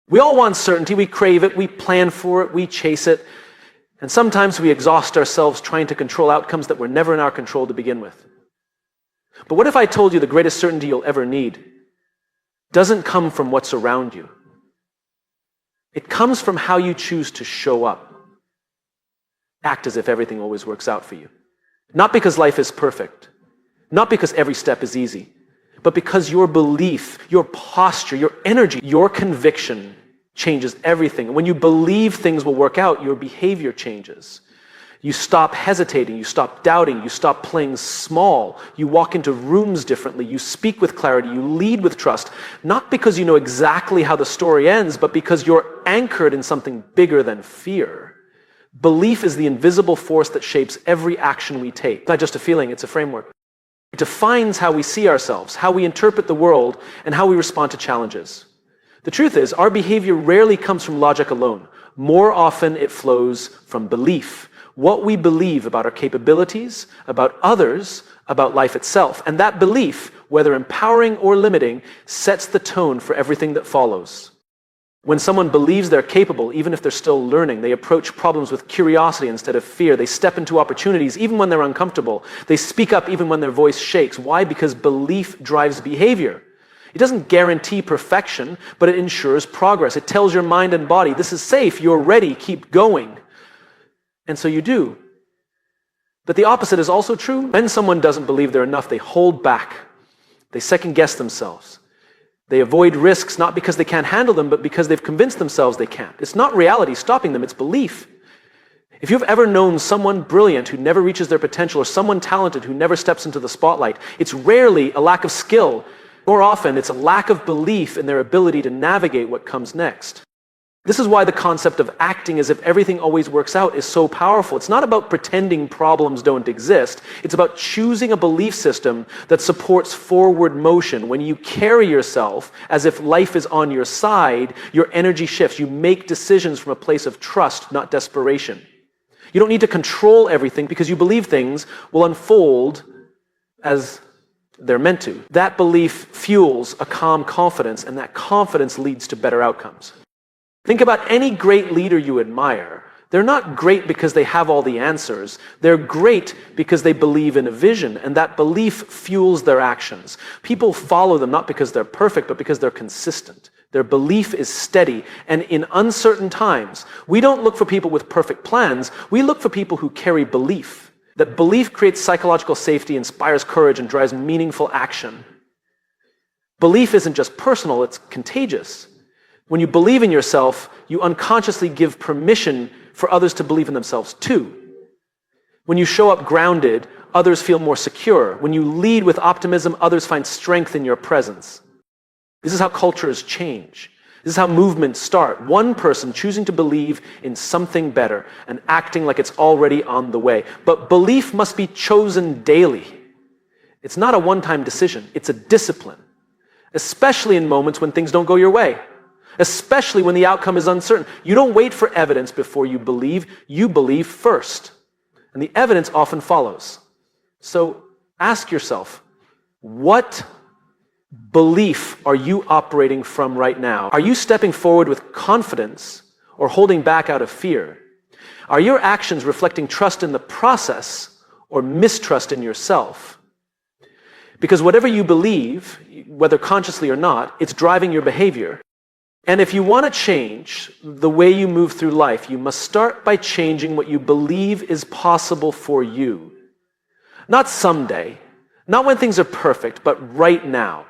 We all want certainty, we crave it, we plan for it, we chase it, and sometimes we exhaust ourselves trying to control outcomes that were never in our control to begin with. But what if I told you the greatest certainty you'll ever need doesn't come from what's around you? It comes from how you choose to show up. Act as if everything always works out for you. Not because life is perfect, not because every step is easy, but because your belief, your posture, your energy, your conviction changes everything. And when you believe things will work out, your behavior changes. You stop hesitating, you stop doubting, you stop playing small, you walk into rooms differently, you speak with clarity, you lead with trust, not because you know exactly how the story ends, but because you're anchored in something bigger than fear. Belief is the invisible force that shapes every action we take. It's not just a feeling, it's a framework. It defines how we see ourselves, how we interpret the world, and how we respond to challenges. The truth is, our behavior rarely comes from logic alone. More often, it flows from belief. What we believe about our capabilities, about others, about life itself. And that belief, whether empowering or limiting, sets the tone for everything that follows. When someone believes they're capable, even if they're still learning, they approach problems with curiosity instead of fear. They step into opportunities even when they're uncomfortable. They speak up even when their voice shakes. Why? Because belief drives behavior. It doesn't guarantee perfection, but it ensures progress. It tells your mind and body, this is safe, you're ready, keep going. And so you do. But the opposite is also true. When someone doesn't believe they're enough, they hold back. They second-guess themselves. They avoid risks not because they can't handle them, but because they've convinced themselves they can't. It's not reality stopping them, it's belief. If you've ever known someone brilliant who never reaches their potential, or someone talented who never steps into the spotlight, it's rarely a lack of skill. More often, it's a lack of belief in their ability to navigate what comes next. This is why the concept of acting as if everything always works out is so powerful. It's not about pretending problems don't exist. It's about choosing a belief system that supports forward motion. When you carry yourself as if life is on your side, your energy shifts. You make decisions from a place of trust, not desperation. You don't need to control everything because you believe things will unfold as they're meant to. That belief fuels a calm confidence, and that confidence leads to better outcomes. Think about any great leader you admire. They're not great because they have all the answers. They're great because they believe in a vision, and that belief fuels their actions. People follow them not because they're perfect, but because they're consistent. Their belief is steady, and in uncertain times, we don't look for people with perfect plans. We look for people who carry belief. That belief creates psychological safety, inspires courage, and drives meaningful action. Belief isn't just personal, it's contagious. When you believe in yourself, you unconsciously give permission for others to believe in themselves too. When you show up grounded, others feel more secure. When you lead with optimism, others find strength in your presence. This is how cultures change. This is how movements start. One person choosing to believe in something better and acting like it's already on the way. But belief must be chosen daily. It's not a one-time decision. It's a discipline, especially in moments when things don't go your way. Especially when the outcome is uncertain. You don't wait for evidence before you believe first. And the evidence often follows. So ask yourself, what belief are you operating from right now? Are you stepping forward with confidence or holding back out of fear? Are your actions reflecting trust in the process or mistrust in yourself? Because whatever you believe, whether consciously or not, it's driving your behavior. And if you want to change the way you move through life, you must start by changing what you believe is possible for you. Not someday, not when things are perfect, but right now.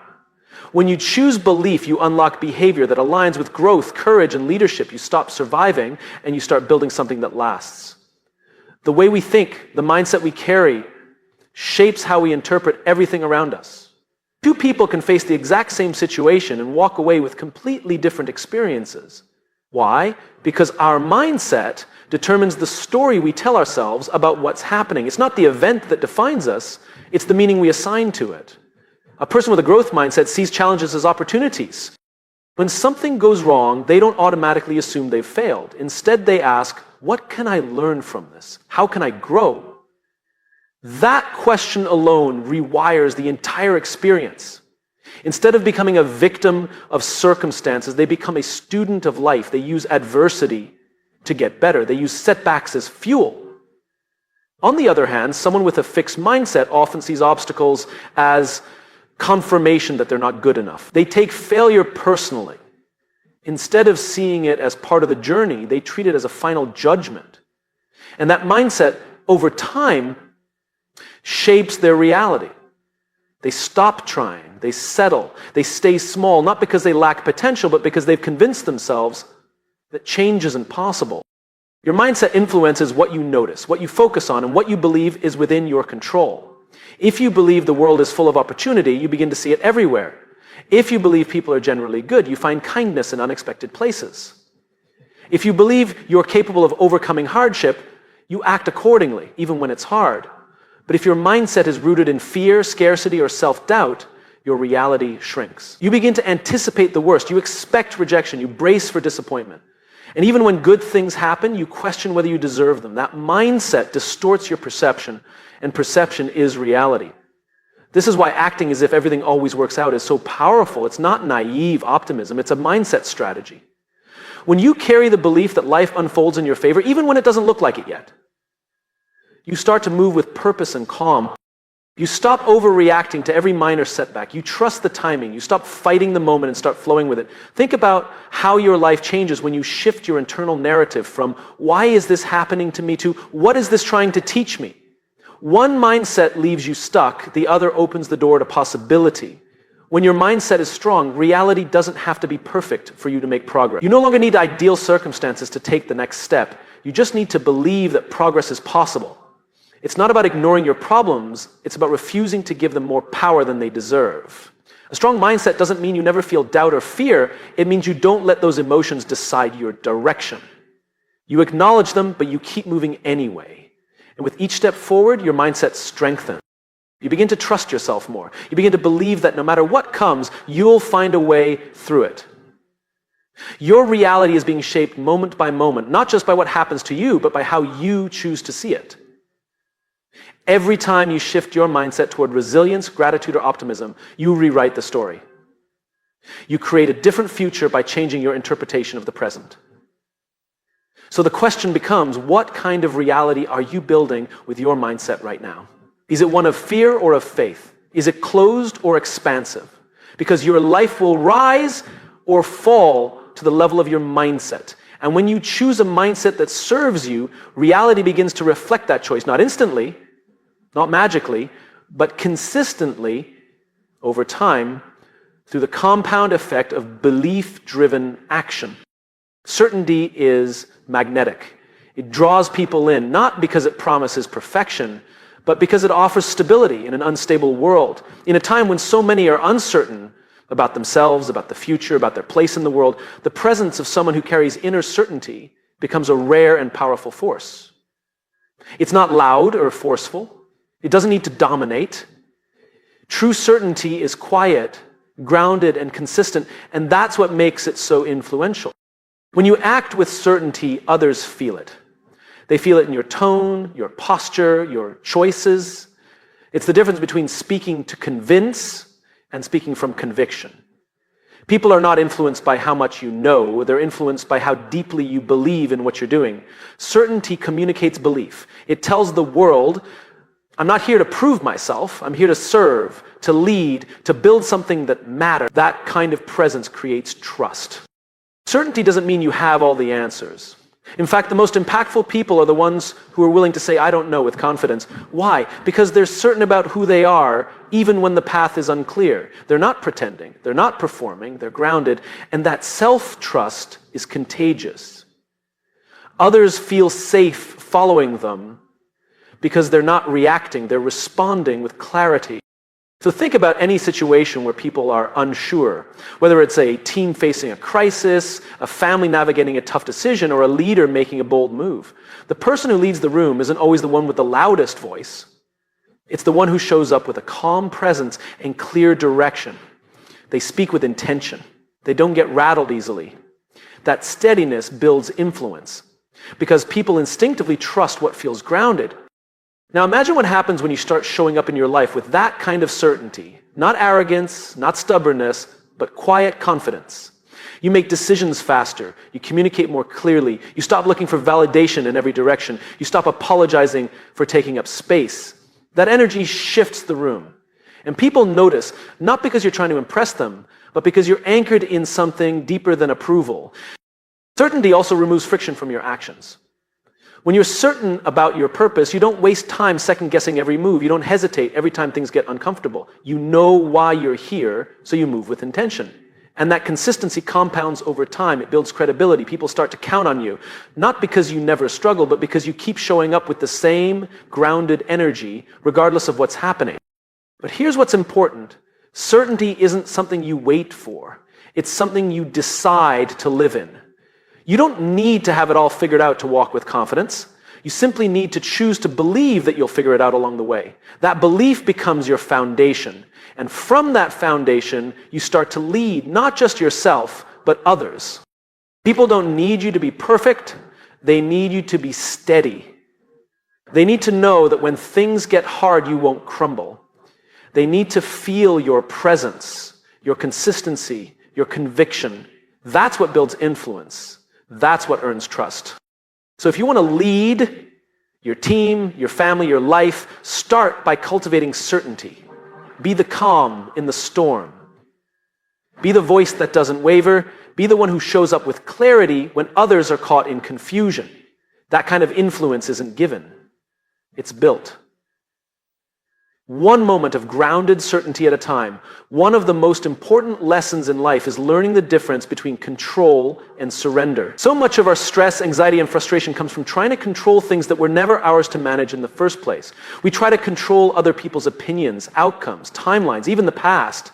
When you choose belief, you unlock behavior that aligns with growth, courage, and leadership. You stop surviving and you start building something that lasts. The way we think, the mindset we carry, shapes how we interpret everything around us. Two people can face the exact same situation and walk away with completely different experiences. Why? Because our mindset determines the story we tell ourselves about what's happening. It's not the event that defines us, it's the meaning we assign to it. A person with a growth mindset sees challenges as opportunities. When something goes wrong, they don't automatically assume they've failed. Instead, they ask, what can I learn from this? How can I grow? That question alone rewires the entire experience. Instead of becoming a victim of circumstances, they become a student of life. They use adversity to get better. They use setbacks as fuel. On the other hand, someone with a fixed mindset often sees obstacles as confirmation that they're not good enough. They take failure personally. Instead of seeing it as part of the journey, they treat it as a final judgment. And that mindset, over time, shapes their reality. They stop trying, they settle, they stay small, not because they lack potential, but because they've convinced themselves that change isn't possible. Your mindset influences what you notice, what you focus on, and what you believe is within your control. If you believe the world is full of opportunity, you begin to see it everywhere. If you believe people are generally good, you find kindness in unexpected places. If you believe you're capable of overcoming hardship, you act accordingly, even when it's hard. But if your mindset is rooted in fear, scarcity, or self-doubt, your reality shrinks. You begin to anticipate the worst. You expect rejection. You brace for disappointment. And even when good things happen, you question whether you deserve them. That mindset distorts your perception, and perception is reality. This is why acting as if everything always works out is so powerful. It's not naive optimism. It's a mindset strategy. When you carry the belief that life unfolds in your favor, even when it doesn't look like it yet, you start to move with purpose and calm. You stop overreacting to every minor setback. You trust the timing. You stop fighting the moment and start flowing with it. Think about how your life changes when you shift your internal narrative from, why is this happening to me, to, what is this trying to teach me? One mindset leaves you stuck. The other opens the door to possibility. When your mindset is strong, reality doesn't have to be perfect for you to make progress. You no longer need ideal circumstances to take the next step. You just need to believe that progress is possible. It's not about ignoring your problems, it's about refusing to give them more power than they deserve. A strong mindset doesn't mean you never feel doubt or fear, it means you don't let those emotions decide your direction. You acknowledge them, but you keep moving anyway. And with each step forward, your mindset strengthens. You begin to trust yourself more. You begin to believe that no matter what comes, you'll find a way through it. Your reality is being shaped moment by moment, not just by what happens to you, but by how you choose to see it. Every time you shift your mindset toward resilience, gratitude, or optimism, you rewrite the story. You create a different future by changing your interpretation of the present. So the question becomes, what kind of reality are you building with your mindset right now? Is it one of fear or of faith? Is it closed or expansive? Because your life will rise or fall to the level of your mindset. And when you choose a mindset that serves you, reality begins to reflect that choice, not instantly, not magically, but consistently over time through the compound effect of belief-driven action. Certainty is magnetic. It draws people in, not because it promises perfection, but because it offers stability in an unstable world. In a time when so many are uncertain about themselves, about the future, about their place in the world, the presence of someone who carries inner certainty becomes a rare and powerful force. It's not loud or forceful. It doesn't need to dominate. True certainty is quiet, grounded, and consistent, and that's what makes it so influential. When you act with certainty, others feel it. They feel it in your tone, your posture, your choices. It's the difference between speaking to convince and speaking from conviction. People are not influenced by how much you know, they're influenced by how deeply you believe in what you're doing. Certainty communicates belief. It tells the world, I'm not here to prove myself, I'm here to serve, to lead, to build something that matters. That kind of presence creates trust. Certainty doesn't mean you have all the answers. In fact, the most impactful people are the ones who are willing to say, I don't know, with confidence. Why? Because they're certain about who they are, even when the path is unclear. They're not pretending, they're not performing, they're grounded, and that self-trust is contagious. Others feel safe following them because they're not reacting, they're responding with clarity. So think about any situation where people are unsure, whether it's a team facing a crisis, a family navigating a tough decision, or a leader making a bold move. The person who leads the room isn't always the one with the loudest voice. It's the one who shows up with a calm presence and clear direction. They speak with intention. They don't get rattled easily. That steadiness builds influence because people instinctively trust what feels grounded. Now imagine what happens when you start showing up in your life with that kind of certainty, Not arrogance, not stubbornness, but quiet confidence. You make decisions faster. You communicate more clearly. You stop looking for validation in every direction. You stop apologizing for taking up space. That energy shifts the room. And people notice, not because you're trying to impress them, but because you're anchored in something deeper than approval. Certainty also removes friction from your actions. When you're certain about your purpose, you don't waste time second-guessing every move. You don't hesitate every time things get uncomfortable. You know why you're here, so you move with intention. And that consistency compounds over time. It builds credibility. People start to count on you, not because you never struggle, but because you keep showing up with the same grounded energy, regardless of what's happening. But here's what's important. Certainty isn't something you wait for. It's something you decide to live in. You don't need to have it all figured out to walk with confidence. You simply need to choose to believe that you'll figure it out along the way. That belief becomes your foundation. And from that foundation, you start to lead not just yourself, but others. People don't need you to be perfect. They need you to be steady. They need to know that when things get hard, you won't crumble. They need to feel your presence, your consistency, your conviction. That's what builds influence. That's what earns trust. So if you want to lead your team, your family, your life, start by cultivating certainty. Be the calm in the storm. Be the voice that doesn't waver. Be the one who shows up with clarity when others are caught in confusion. That kind of influence isn't given. It's built. One moment of grounded certainty at a time. One of the most important lessons in life is learning the difference between control and surrender. So much of our stress, anxiety, and frustration comes from trying to control things that were never ours to manage in the first place. We try to control other people's opinions, outcomes, timelines, even the past.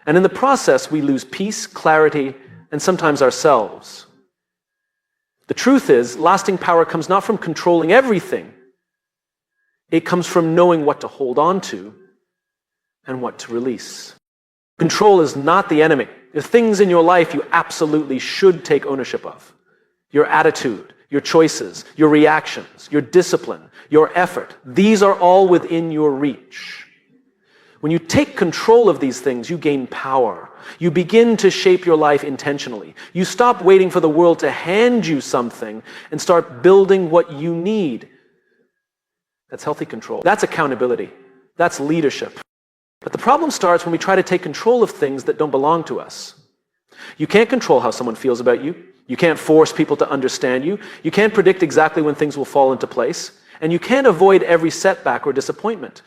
And in the process, we lose peace, clarity, and sometimes ourselves. The truth is, lasting power comes not from controlling everything. It comes from knowing what to hold on to and what to release. Control is not the enemy. There are things in your life you absolutely should take ownership of. Your attitude, your choices, your reactions, your discipline, your effort. These are all within your reach. When you take control of these things, you gain power. You begin to shape your life intentionally. You stop waiting for the world to hand you something and start building what you need. That's healthy control. That's accountability. That's leadership. But the problem starts when we try to take control of things that don't belong to us. You can't control how someone feels about you. You can't force people to understand you. You can't predict exactly when things will fall into place. And you can't avoid every setback or disappointment.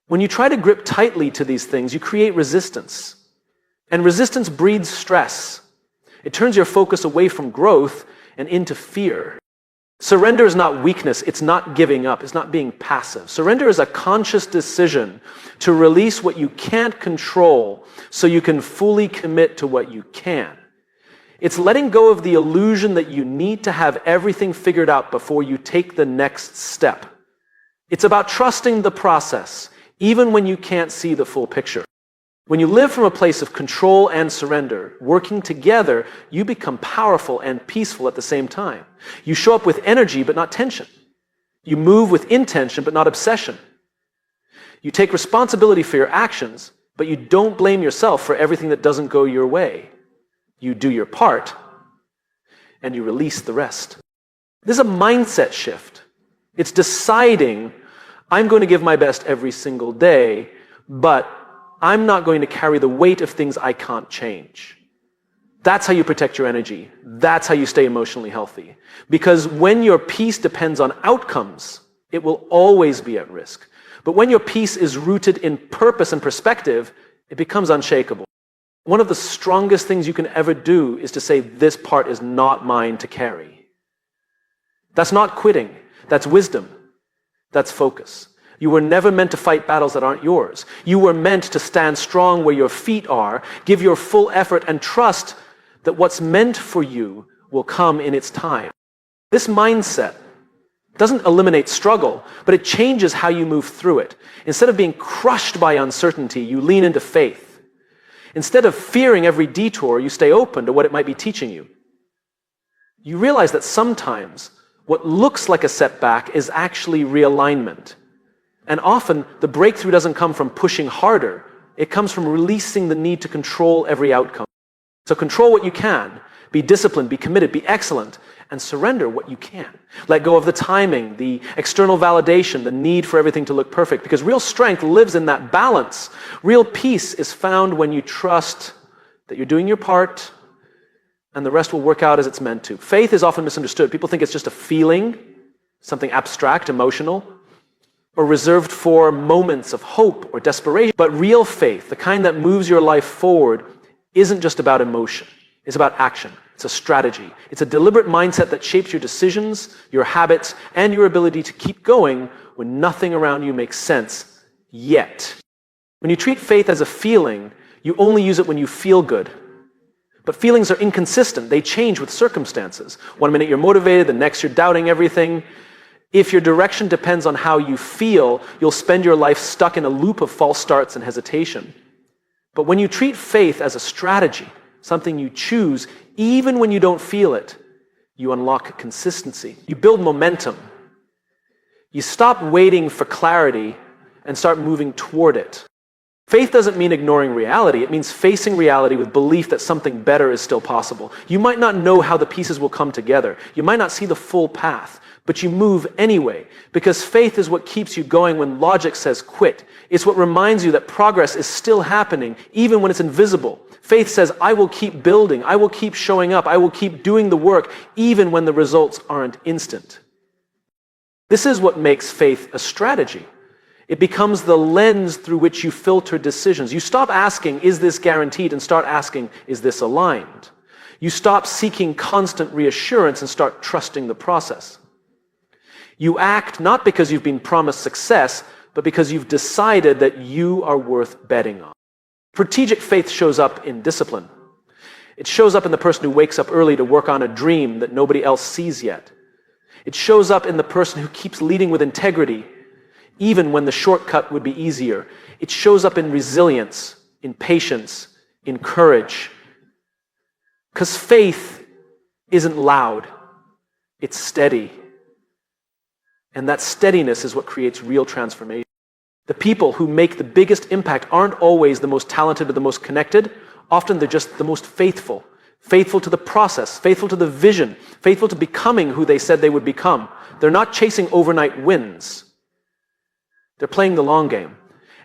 When you try to grip tightly to these things, you create resistance. And resistance breeds stress. It turns your focus away from growth and into fear. Surrender is not weakness. It's not giving up. It's not being passive. Surrender is a conscious decision to release what you can't control so you can fully commit to what you can. It's letting go of the illusion that you need to have everything figured out before you take the next step. It's about trusting the process, even when you can't see the full picture. When you live from a place of control and surrender, working together, you become powerful and peaceful at the same time. You show up with energy, but not tension. You move with intention, but not obsession. You take responsibility for your actions, but you don't blame yourself for everything that doesn't go your way. You do your part, and you release the rest. This is a mindset shift. It's deciding, I'm going to give my best every single day, but I'm not going to carry the weight of things I can't change. That's how you protect your energy. That's how you stay emotionally healthy. Because when your peace depends on outcomes, it will always be at risk. But when your peace is rooted in purpose and perspective, it becomes unshakable. One of the strongest things you can ever do is to say, this part is not mine to carry. That's not quitting. That's wisdom. That's focus. You were never meant to fight battles that aren't yours. You were meant to stand strong where your feet are, give your full effort, and trust that what's meant for you will come in its time. This mindset doesn't eliminate struggle, but it changes how you move through it. Instead of being crushed by uncertainty, you lean into faith. Instead of fearing every detour, you stay open to what it might be teaching you. You realize that sometimes what looks like a setback is actually realignment. And often, the breakthrough doesn't come from pushing harder. It comes from releasing the need to control every outcome. So control what you can, be disciplined, be committed, be excellent, and surrender what you can. Let go of the timing, the external validation, the need for everything to look perfect, because real strength lives in that balance. Real peace is found when you trust that you're doing your part and the rest will work out as it's meant to. Faith is often misunderstood. People think it's just a feeling, something abstract, emotional, or reserved for moments of hope or desperation. But real faith, the kind that moves your life forward, isn't just about emotion. It's about action. It's a strategy. It's a deliberate mindset that shapes your decisions, your habits, and your ability to keep going when nothing around you makes sense yet. When you treat faith as a feeling, you only use it when you feel good. But feelings are inconsistent. They change with circumstances. One minute you're motivated, the next you're doubting everything. If your direction depends on how you feel, you'll spend your life stuck in a loop of false starts and hesitation. But when you treat faith as a strategy, something you choose, even when you don't feel it, you unlock consistency. You build momentum. You stop waiting for clarity and start moving toward it. Faith doesn't mean ignoring reality. It means facing reality with belief that something better is still possible. You might not know how the pieces will come together. You might not see the full path, but you move anyway, because faith is what keeps you going when logic says quit. It's what reminds you that progress is still happening, even when it's invisible. Faith says, I will keep building, I will keep showing up, I will keep doing the work, even when the results aren't instant. This is what makes faith a strategy. It becomes the lens through which you filter decisions. You stop asking, is this guaranteed, and start asking, is this aligned? You stop seeking constant reassurance and start trusting the process. You act not because you've been promised success, but because you've decided that you are worth betting on. Strategic faith shows up in discipline. It shows up in the person who wakes up early to work on a dream that nobody else sees yet. It shows up in the person who keeps leading with integrity, even when the shortcut would be easier. It shows up in resilience, in patience, in courage. Because faith isn't loud, it's steady. And that steadiness is what creates real transformation. The people who make the biggest impact aren't always the most talented or the most connected. Often they're just the most faithful. Faithful to the process, faithful to the vision, faithful to becoming who they said they would become. They're not chasing overnight wins. They're playing the long game.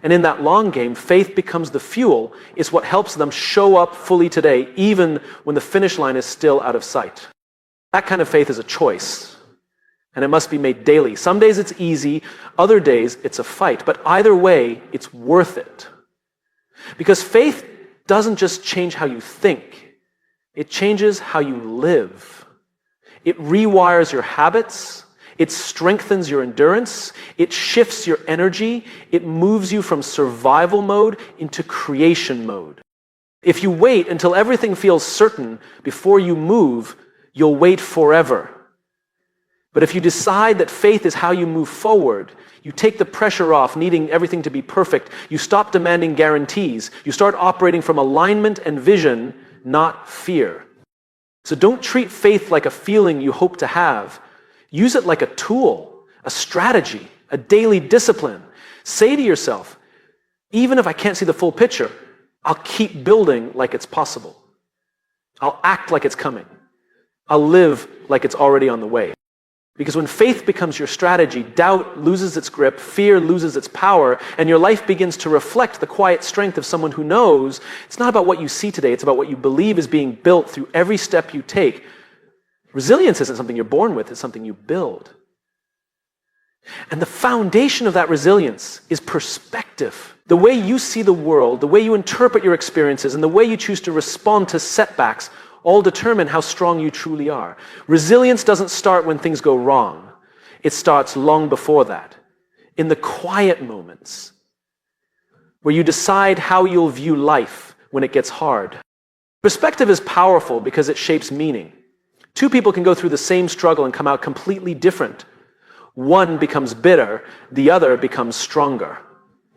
And in that long game, faith becomes the fuel. It's what helps them show up fully today, even when the finish line is still out of sight. That kind of faith is a choice. And it must be made daily. Some days it's easy, other days it's a fight. But either way, it's worth it. Because faith doesn't just change how you think, it changes how you live. It rewires your habits, it strengthens your endurance, it shifts your energy, it moves you from survival mode into creation mode. If you wait until everything feels certain before you move, you'll wait forever. But if you decide that faith is how you move forward, you take the pressure off needing everything to be perfect, you stop demanding guarantees, you start operating from alignment and vision, not fear. So don't treat faith like a feeling you hope to have. Use it like a tool, a strategy, a daily discipline. Say to yourself, even if I can't see the full picture, I'll keep building like it's possible. I'll act like it's coming. I'll live like it's already on the way. Because when faith becomes your strategy, doubt loses its grip, fear loses its power, and your life begins to reflect the quiet strength of someone who knows it's not about what you see today, it's about what you believe is being built through every step you take. Resilience isn't something you're born with, it's something you build. And the foundation of that resilience is perspective. The way you see the world, the way you interpret your experiences, and the way you choose to respond to setbacks all determine how strong you truly are. Resilience doesn't start when things go wrong. It starts long before that, in the quiet moments, where you decide how you'll view life when it gets hard. Perspective is powerful because it shapes meaning. Two people can go through the same struggle and come out completely different. One becomes bitter, the other becomes stronger.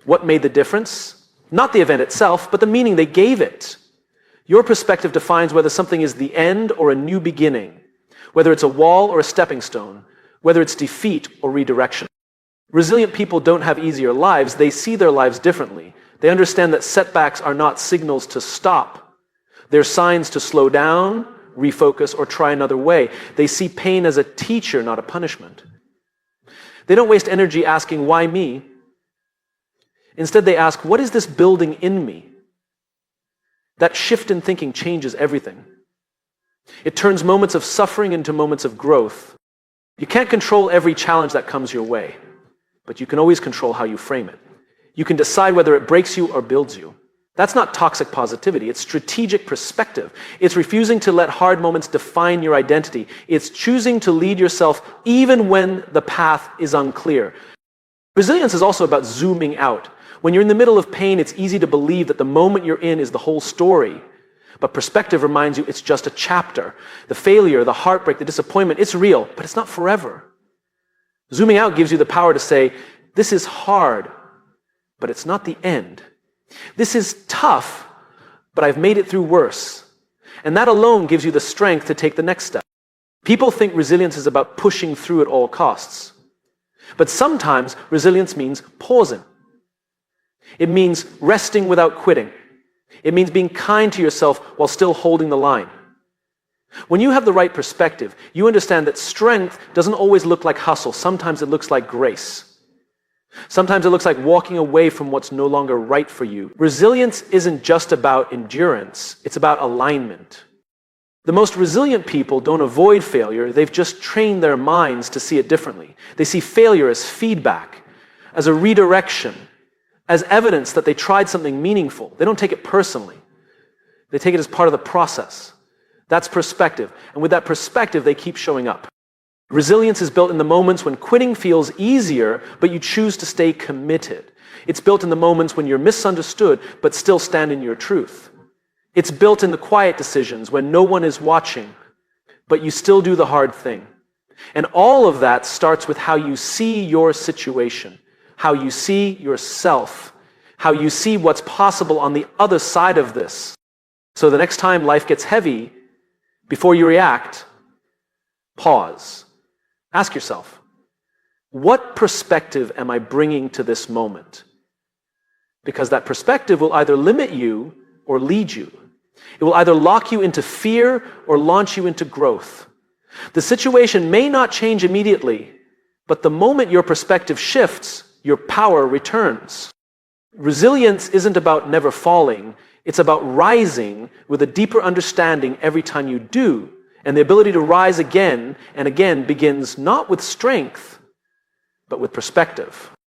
What made the difference? Not the event itself, but the meaning they gave it. Your perspective defines whether something is the end or a new beginning, whether it's a wall or a stepping stone, whether it's defeat or redirection. Resilient people don't have easier lives, they see their lives differently. They understand that setbacks are not signals to stop. They're signs to slow down, refocus, or try another way. They see pain as a teacher, not a punishment. They don't waste energy asking, why me? Instead, they ask, what is this building in me? That shift in thinking changes everything. It turns moments of suffering into moments of growth. You can't control every challenge that comes your way, but you can always control how you frame it. You can decide whether it breaks you or builds you. That's not toxic positivity. It's strategic perspective. It's refusing to let hard moments define your identity. It's choosing to lead yourself even when the path is unclear. Resilience is also about zooming out. When you're in the middle of pain, it's easy to believe that the moment you're in is the whole story. But perspective reminds you it's just a chapter. The failure, the heartbreak, the disappointment, it's real, but it's not forever. Zooming out gives you the power to say, this is hard, but it's not the end. This is tough, but I've made it through worse. And that alone gives you the strength to take the next step. People think resilience is about pushing through at all costs. But sometimes resilience means pausing. It means resting without quitting. It means being kind to yourself while still holding the line. When you have the right perspective, you understand that strength doesn't always look like hustle. Sometimes it looks like grace. Sometimes it looks like walking away from what's no longer right for you. Resilience isn't just about endurance. It's about alignment. The most resilient people don't avoid failure. They've just trained their minds to see it differently. They see failure as feedback, as a redirection, as evidence that they tried something meaningful. They don't take it personally. They take it as part of the process. That's perspective. And with that perspective, they keep showing up. Resilience is built in the moments when quitting feels easier, but you choose to stay committed. It's built in the moments when you're misunderstood, but still stand in your truth. It's built in the quiet decisions when no one is watching, but you still do the hard thing. And all of that starts with how you see your situation, how you see yourself, how you see what's possible on the other side of this. So the next time life gets heavy, before you react, pause. Ask yourself, what perspective am I bringing to this moment? Because that perspective will either limit you or lead you. It will either lock you into fear or launch you into growth. The situation may not change immediately, but the moment your perspective shifts, your power returns. Resilience isn't about never falling. It's about rising with a deeper understanding every time you do. And the ability to rise again and again begins not with strength, but with perspective.